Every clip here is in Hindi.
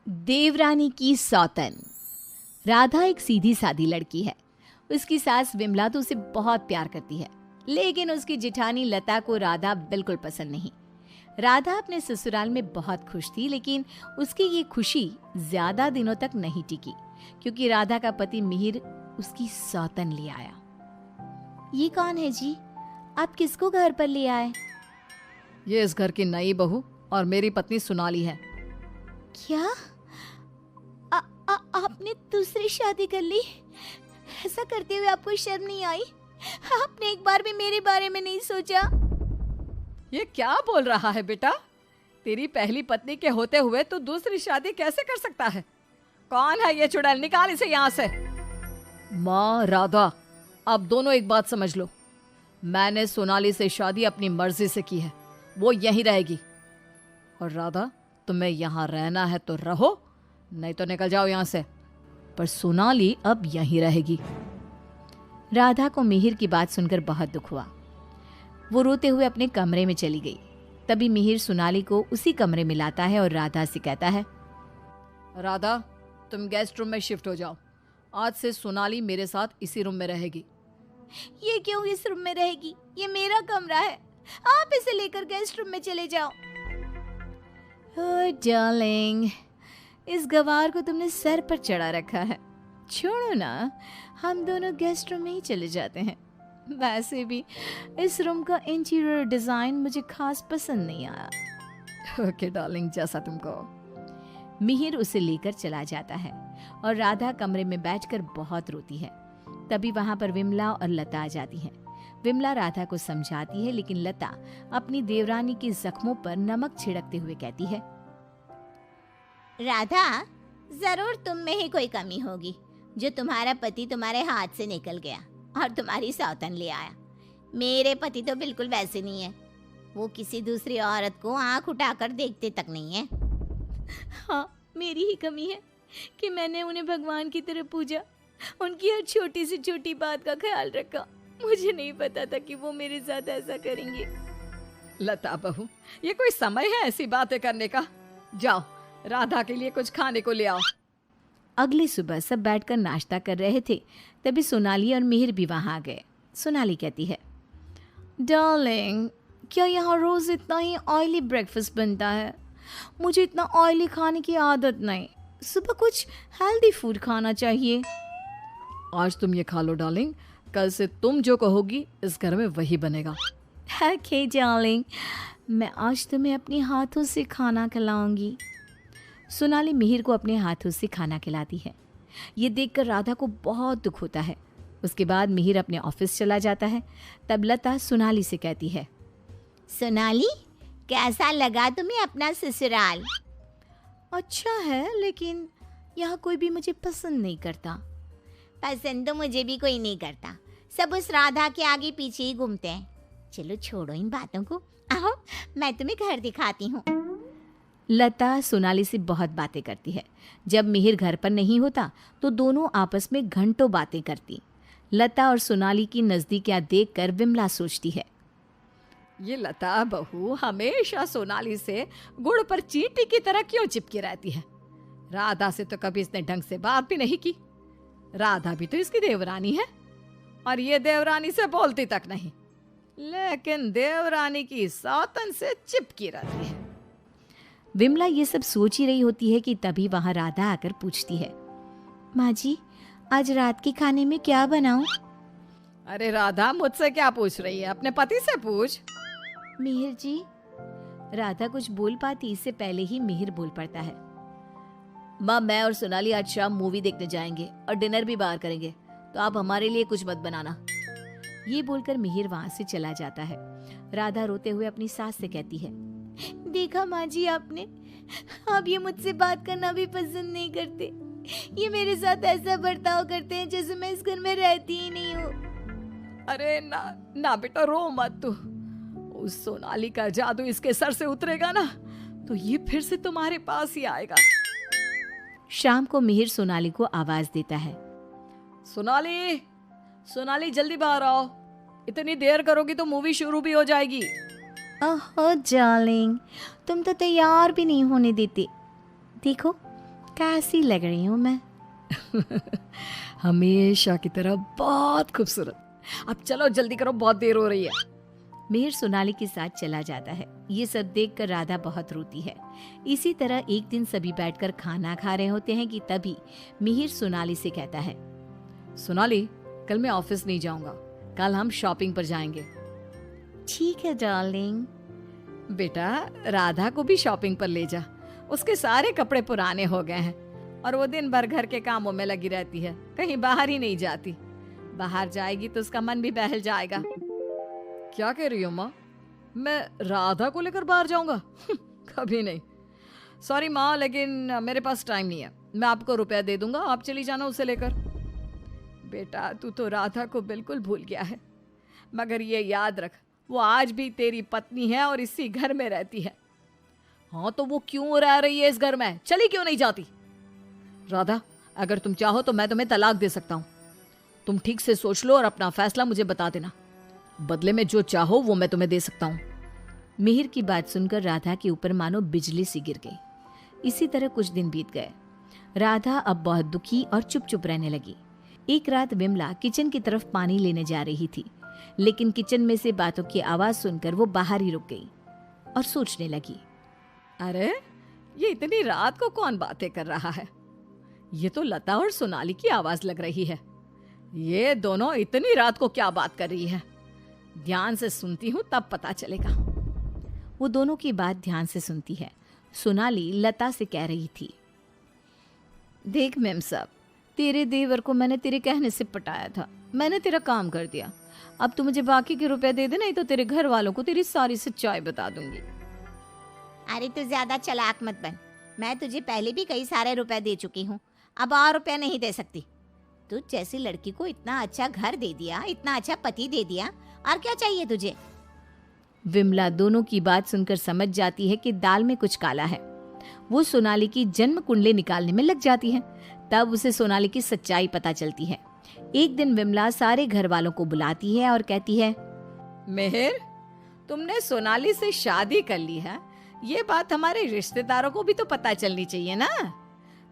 देवरानी की सौतन। राधा एक सीधी सादी लड़की है। उसकी सास विमला तो उसे बहुत प्यार करती है, लेकिन उसकी जिठानी लता को राधा बिल्कुल पसंद नहीं। राधा अपने ससुराल में बहुत खुश थी, लेकिन उसकी ये खुशी ज्यादा दिनों तक नहीं टिकी, क्योंकि राधा का पति मिहिर उसकी सौतन ले आया। ये कौन है जी? आप किसको घर पर ले आए? ये इस घर की नई बहू और मेरी पत्नी सोनाली है। क्या आपने दूसरी शादी कर ली? ऐसा करते हुए आपको शर्म नहीं आई? आपने एक बार भी मेरे बारे में नहीं सोचा? ये क्या बोल रहा है बेटा? तेरी पहली पत्नी के होते हुए तू दूसरी शादी कैसे कर सकता है? कौन है ये चुड़ैल? निकाल इसे यहाँ से। माँ राधा, आप दोनों एक बात समझ लो। मैंने सोनाली से शादी अपनी मर्जी से की है, वो यहीं रहेगी। और राधा, तुम्हें यहाँ रहना है तो रहो, नहीं तो निकल जाओ यहाँ से। पर सोनाली अब यहीं रहेगी। राधा को मिहिर की बात सुनकर बहुत दुख हुआ। वो रोते हुए अपने कमरे में चली गई। तभी मिहिर सोनाली को उसी कमरे में लाता है और राधा से कहता है, राधा, तुम गेस्ट रूम में शिफ्ट हो जाओ। आज से सोनाली मेरे साथ इसी रूम में रहेगी। ये क्यों इस रूम में रहेगी? ये मेरा कमरा है, आप इसे लेकर गेस्ट रूम में चले जाओ। ओह डार्लिंग, इस गवार को तुमने सर पर चढ़ा रखा है। छोड़ो ना, हम दोनों गेस्ट रूम में ही चले जाते हैं। वैसे भी इस रूम का इंटीरियर डिजाइन मुझे खास पसंद नहीं आया। ओके डार्लिंग, जैसा तुम कहो। मिहिर उसे लेकर चला जाता है और राधा कमरे में बैठकर बहुत रोती है। तभी वहां पर विमला और लता आ जाती हैं। विमला राधा को समझाती है, लेकिन लता अपनी देवरानी के जख्मों पर नमक छिड़कते हुए कहती है, राधा, जरूर तुम में ही कोई कमी होगी जो तुम्हारा पति तुम्हारे हाथ से निकल गया और तुम्हारी सौतन ले आया। मेरे पति तो बिल्कुल वैसे नहीं है। वो किसी दूसरी औरत को आंख उठाकर देखते तक नहीं है। हाँ, मेरी ही कमी है कि मैंने उन्हें भगवान की तरह पूजा, उनकी हर छोटी से छोटी बात का ख्याल रखा। मुझे नहीं पता था कि वो मेरे साथ ऐसा करेंगे। लता बहू, ये कोई समय है ऐसी बातें करने का? जाओ, राधा के लिए कुछ खाने को ले आओ। अगली सुबह सब बैठकर नाश्ता कर रहे थे। तभी सोनाली और मिहिर भी वहां आ गए। सोनाली कहती है, डार्लिंग, क्या यहाँ रोज इतना ही ऑयली ब्रेकफास्ट बनता है? मुझे इतना ऑयली खाने की आदत नहीं। सुबह कुछ हेल्दी फूड खाना चाहिए। आज तुम ये खा लो डार्लिंग, कल से तुम जो कहोगी इस घर में वही बनेगा। ओके डार्लिंग, मैं आज तुम्हें अपने हाथों से खाना खिलाऊंगी। सोनाली मिहिर को अपने हाथों से खाना खिलाती है। ये देखकर राधा को बहुत दुख होता है। उसके बाद मिहिर अपने ऑफिस चला जाता है। तब लता सोनाली से कहती है, सोनाली, कैसा लगा तुम्हें अपना ससुराल? अच्छा है, लेकिन यहाँ कोई भी मुझे पसंद नहीं करता। पसंद तो मुझे भी कोई नहीं करता। सब उस राधा के आगे पीछे ही घूमते हैं। चलो छोड़ो इन बातों को, आओ मैं तुम्हें घर दिखाती हूँ। लता सोनाली से बहुत बातें करती है। जब मिहिर घर पर नहीं होता तो दोनों आपस में घंटों बातें करती। लता और सोनाली की नजदीकियां देखकर विमला सोचती है, ये लता बहू हमेशा सोनाली से गुड़ पर चींटी की तरह क्यों चिपकी रहती है? राधा से तो कभी इसने ढंग से बात भी नहीं की। राधा भी तो इसकी देवरानी है और ये देवरानी से बोलती तक नहीं, लेकिन देवरानी की सौतन से चिपकी रहती है। विमला ये सब सोच ही रही होती है कि तभी वहां राधा आकर पूछती है, माँ जी, आज रात के खाने में क्या बनाऊं? अरे राधा, मुझसे क्या पूछ रही है? अपने पति से पूछ। मिहिर जी। राधा कुछ बोल पाती इससे पहले ही मिहिर बोल पड़ता है, माँ, मैं और सोनाली आज शाम मूवी देखने जाएंगे और डिनर भी बाहर करेंगे, तो आप हमारे लिए कुछ मत बनाना। ये बोलकर मिहिर वहां से चला जाता है। राधा रोते हुए अपनी सास से कहती है, देखा माँ जी आपने, आप ये मुझसे बात करना भी पसंद नहीं करते। ये मेरे साथ ऐसा बर्ताव करते हैं जैसे मैं इस घर में रहती ही नहीं हूँ। अरे ना ना बेटा, रो मत तू। उस सोनाली का जादू इसके सर से उतरेगा ना तो ये फिर से तुम्हारे पास ही आएगा। शाम को मिहिर सोनाली को आवाज देता है, सोनाली, सोनाली जल्दी बाहर आओ। इतनी देर करोगी तो मूवी शुरू भी हो जाएगी। ओहो डार्लिंग, तुम तो तैयार भी नहीं होने देते। देखो, कैसी लग रही हूँ मैं? हमेशा की तरह बहुत खूबसूरत। अब चलो जल्दी करो, बहुत देर हो रही है। मिहिर सोनाली के साथ चला जाता है। ये सब देखकर राधा बहुत रोती है। इसी तरह एक दिन सभी बैठकर खाना खा रहे होते हैं कि तभी मिहिर सोनाली से कहता है, सोनाली, कल मैं ऑफिस नहीं जाऊंगा, कल हम शॉपिंग पर जाएंगे। ठीक है डार्लिंग। बेटा, राधा को भी शॉपिंग पर ले जा, उसके सारे कपड़े पुराने हो गए हैं और वो दिन भर घर के कामों में लगी रहती है, कहीं बाहर ही नहीं जाती। बाहर जाएगी तो उसका मन भी बहल जाएगा। क्या कह रही हो माँ? मैं राधा को लेकर बाहर जाऊंगा? कभी नहीं। सॉरी माँ, लेकिन मेरे पास टाइम नहीं है। मैं आपको रुपया दे दूंगा, आप चली जाना उसे लेकर। बेटा, तू तो राधा को बिल्कुल भूल गया है, मगर ये याद रख, वो आज भी तेरी पत्नी है और इसी घर में रहती है। हाँ, तो वो क्यों रह रही है इस घर में? चली क्यों नहीं जाती? राधा, अगर तुम चाहो तो मैं तुम्हें तलाक दे सकता हूँ। तुम ठीक से सोच लो और अपना फैसला मुझे बता देना। बदले में जो चाहो वो मैं तुम्हें दे सकता हूँ। मिहिर की बात सुनकर राधा के ऊपर मानो बिजली सी गिर गई। इसी तरह कुछ दिन बीत गए। राधा अब बहुत दुखी और चुप चुप रहने लगी। एक रात विमला किचन की तरफ पानी लेने जा रही थी, लेकिन किचन में से बातों की आवाज सुनकर वो बाहर ही रुक गई और सोचने लगी, अरे, ये इतनी रात को कौन बातें कर रहा है? ये तो लता और सोनाली की आवाज लग रही है। ये दोनों इतनी रात को क्या बात कर रही है? ध्यान से सुनती हूँ तब पता चलेगा। वो दोनों की बात ध्यान से सुनती है। सोनाली लता से कह रही थी, देख मेम साहब, तेरे देवर को मैंने तेरे कहने से पटाया था, मैंने तेरा काम कर दिया। अब तू मुझे बाकी के रुपए दे दे, नहीं तो तेरे घर वालों को तेरी सारी सच्चाई बता दूंगी। अरे तू ज्यादा चालाक मत बन, मैं तुझे पहले भी कई सारे रुपए दे चुकी हूँ, अब और रुपए नहीं दे सकती। तू जैसी लड़की को इतना अच्छा घर दे दिया, इतना अच्छा पति दे दिया, और क्या चाहिए तुझे? विमला दोनों की बात सुनकर समझ जाती है कि दाल में कुछ काला है। वो सोनाली की जन्म कुंडली निकालने में लग जाती है। तब उसे सोनाली की सच्चाई पता चलती है। एक दिन विमला सारे घर वालों को बुलाती है और कहती है, मिहिर, तुमने सोनाली से शादी कर ली है, ये बात हमारे रिश्तेदारों को भी तो पता चलनी चाहिए ना।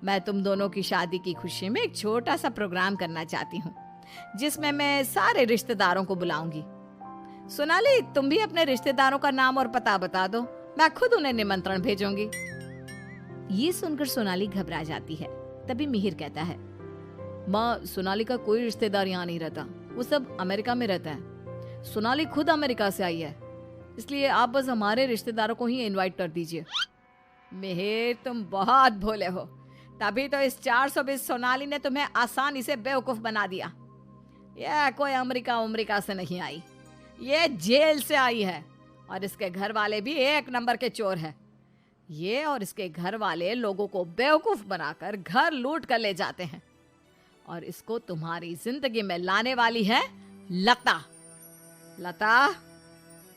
मैं तुम दोनों की शादी की खुशी में एक छोटा सा प्रोग्राम करना चाहती हूँ, जिसमें मैं सारे रिश्तेदारों को बुलाऊंगी। सोनाली, तुम भी अपने रिश्तेदारों का नाम और पता बता दो, मैं खुद उन्हें निमंत्रण भेजूंगी। ये सुनकर सोनाली घबरा जाती है। तभी मिहिर कहता है, माँ, सोनाली का कोई रिश्तेदार यहाँ नहीं रहता, वो सब अमेरिका में रहता है। सोनाली खुद अमेरिका से आई है, इसलिए आप बस हमारे रिश्तेदारों को ही इनवाइट कर दीजिए। मिहिर, तुम बहुत भोले हो, तभी तो इस 420 सोनाली ने तुम्हें आसानी से बेवकूफ बना दिया। यह कोई अमेरिका से नहीं आई, ये जेल से आई है, और इसके घर वाले भी एक नंबर के चोर हैं। ये और इसके घर वाले लोगों को बेवकूफ बनाकर घर लूट कर ले जाते हैं, और इसको तुम्हारी जिंदगी में लाने वाली है लता। लता,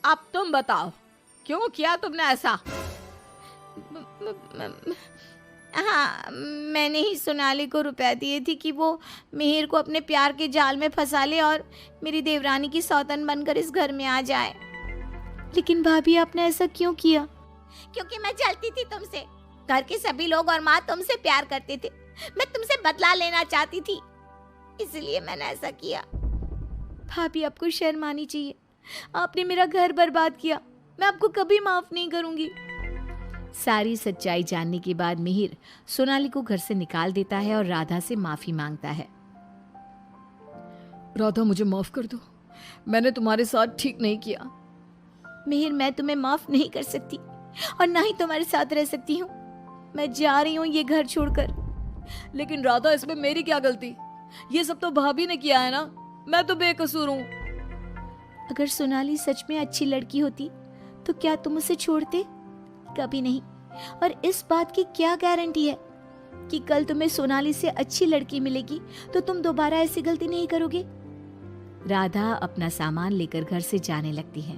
अब तुम बताओ, क्यों किया तुमने ऐसा? हाँ, मैंने ही सोनाली को रुपए दिए थे कि वो मिहिर को अपने प्यार के जाल में फंसा ले और मेरी देवरानी की सौतन बनकर इस घर में आ जाए। लेकिन भाभी, आपने ऐसा क्यों किया? क्योंकि मैं जलती थी तुमसे। घर के सभी लोग और माँ तुमसे प्यार करते थे, मैं तुमसे बदला लेना चाहती थी, इसलिए मैंने ऐसा किया। भाभी, आपको शर्म आनी चाहिए। आपने मेरा घर बर्बाद किया, मैं आपको कभी माफ नहीं करूंगी। सारी सच्चाई जानने के बाद मिहिर सोनाली को घर से निकाल देता है और राधा से माफी मांगता है। राधा, मुझे माफ कर दो, मैंने तुम्हारे साथ ठीक नहीं किया। मिहिर, मैं तुम्हें माफ नहीं कर सकती और ना ही तुम्हारे साथ रह सकती हूँ। मैं जा रही हूँ ये घर छोड़कर। लेकिन राधा, इसमें मेरी क्या गलती? ये सब तो भाभी ने किया है ना, मैं तो बेकसूर हूँ। अगर सोनाली सच में अच्छी लड़की होती तो क्या तुम उसे छोड़ते? कभी नहीं। और इस बात की क्या गारंटी है कि कल तुम्हें सोनाली से अच्छी लड़की मिलेगी तो तुम दोबारा ऐसी गलती नहीं करोगे? राधा अपना सामान लेकर घर से जाने लगती है।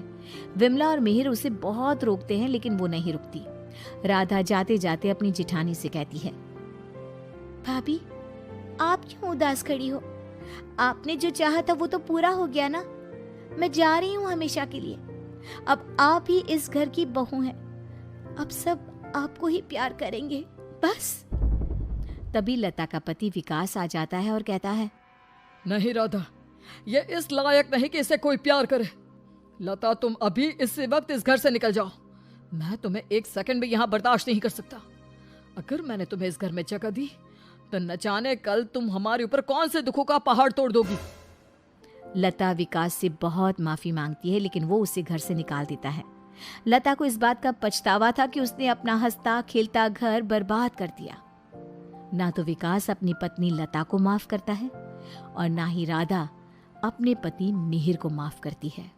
विमला और मिहिर उसे बहुत रोकते हैं, लेकिन वो नहीं रुकती। राधा जाते जाते अपनी जिठानी से कहती है, भाभी, आप क्यों उदास खड़ी हो? आपने जो चाहा था वो तो पूरा हो गया ना। मैं जा रही हूँ हमेशा के लिए। अब आप ही इस घर की बहू हैं। अब सब आपको ही प्यार करेंगे, बस। तभी लता का पति विकास आ जाता है और कहता है, नहीं राधा, ये इस लायक नहीं कि इसे कोई प्यार करे। लता, तुम अभी इसी वक्त इस घर से निकल जाओ। मैं तुम्हें एक सेकंड भी यहाँ बर्दाश्त नहीं कर सकता। अगर मैंने तुम्हें इस घर में जगह दी तो न जाने कल तुम हमारे ऊपर कौन से दुखों का पहाड़ तोड़ दोगी। लता विकास से बहुत माफी मांगती है, लेकिन वो उसे घर से निकाल देता है। लता को इस बात का पछतावा था कि उसने अपना हंसता खेलता घर बर्बाद कर दिया। ना तो विकास अपनी पत्नी लता को माफ करता है और ना ही राधा अपने पति मिहिर को माफ करती है।